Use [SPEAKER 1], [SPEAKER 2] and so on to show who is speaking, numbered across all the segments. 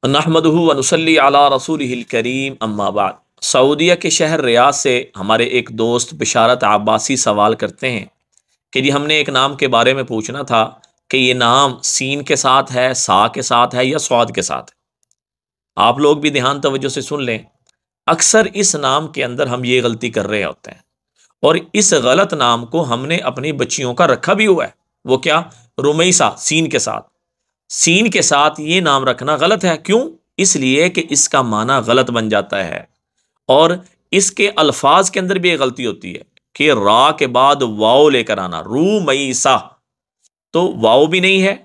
[SPEAKER 1] نحمدہ و نصلی علی رسولہ الکریم اما بعد۔ سعودیہ کے شہر ریاض سے ہمارے ایک دوست بشارت عباسی سوال کرتے ہیں کہ جی ہم نے ایک نام کے بارے میں پوچھنا تھا کہ یہ نام سین کے ساتھ ہے، سا کے ساتھ ہے یا صاد کے ساتھ ہے۔ آپ لوگ بھی دھیان توجہ سے سن لیں، اکثر اس نام کے اندر ہم یہ غلطی کر رہے ہوتے ہیں، اور اس غلط نام کو ہم نے اپنی بچیوں کا رکھا بھی ہوا ہے۔ وہ کیا؟ رمیسہ، سین کے ساتھ۔ سین کے ساتھ یہ نام رکھنا غلط ہے۔ کیوں؟ اس لیے کہ اس کا معنی غلط بن جاتا ہے، اور اس کے الفاظ کے اندر بھی ایک غلطی ہوتی ہے کہ را کے بعد واؤ لے کر آنا، رومیسہ، تو واؤ بھی نہیں ہے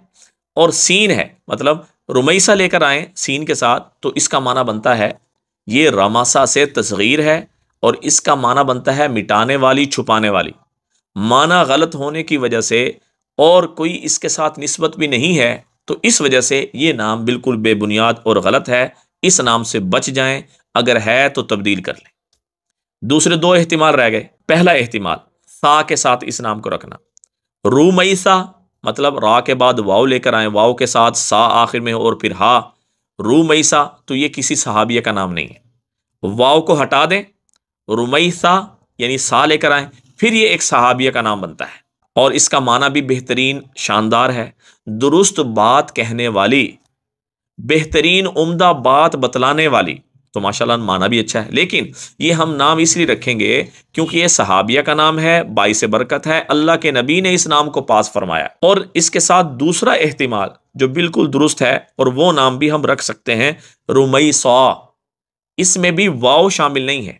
[SPEAKER 1] اور سین ہے، مطلب رمیسہ لے کر آئیں سین کے ساتھ تو اس کا معنی بنتا ہے، یہ رماسا سے تصغیر ہے اور اس کا معنی بنتا ہے مٹانے والی، چھپانے والی۔ معنی غلط ہونے کی وجہ سے اور کوئی اس کے ساتھ نسبت بھی نہیں ہے، تو اس وجہ سے یہ نام بالکل بے بنیاد اور غلط ہے۔ اس نام سے بچ جائیں، اگر ہے تو تبدیل کر لیں۔ دوسرے دو احتمال رہ گئے۔ پہلا احتمال، سا کے ساتھ اس نام کو رکھنا، رومیسہ، مطلب را کے بعد واؤ لے کر آئیں، واؤ کے ساتھ سا آخر میں اور پھر ہا، رومیسہ، تو یہ کسی صحابیہ کا نام نہیں ہے۔ واؤ کو ہٹا دیں، رومیسہ یعنی سا لے کر آئیں، پھر یہ ایک صحابیہ کا نام بنتا ہے، اور اس کا معنی بھی بہترین، شاندار ہے، درست بات کہنے والی، بہترین عمدہ بات بتلانے والی۔ تو ماشاءاللہ معنی بھی اچھا ہے، لیکن یہ ہم نام اس لیے رکھیں گے کیونکہ یہ صحابیہ کا نام ہے، باعث برکت ہے، اللہ کے نبی نے اس نام کو پاس فرمایا۔ اور اس کے ساتھ دوسرا احتمال جو بالکل درست ہے، اور وہ نام بھی ہم رکھ سکتے ہیں رمیسہ، اس میں بھی واؤ شامل نہیں ہے۔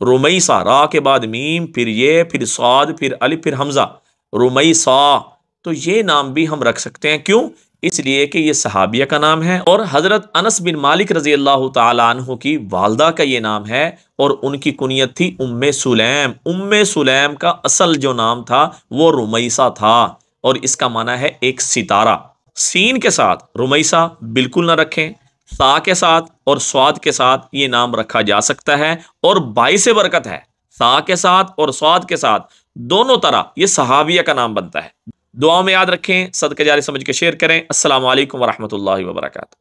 [SPEAKER 1] رمیسہ، را کے بعد میم، پھر یہ، پھر صاد، پھر الف، پھر حمزہ، رمیسہ، تو یہ نام بھی ہم رکھ سکتے ہیں۔ کیوں؟ اس لیے کہ یہ صحابیہ کا نام ہے، اور حضرت انس بن مالک رضی اللہ تعالیٰ عنہ کی والدہ کا یہ نام ہے، اور ان کی کنیت تھی ام سلیم۔ ام سلیم کا اصل جو نام تھا وہ رمیسہ تھا، اور اس کا معنی ہے ایک ستارہ۔ سین کے ساتھ رمیسہ بالکل نہ رکھیں، سا کے ساتھ اور صاد کے ساتھ یہ نام رکھا جا سکتا ہے، اور باعث برکت ہے۔ سا کے ساتھ اور صاد کے ساتھ دونوں طرح یہ صحابیہ کا نام بنتا ہے۔ دعا میں یاد رکھیں، صدقہ جاری سمجھ کے شیئر کریں۔ السلام علیکم ورحمۃ اللہ وبرکاتہ۔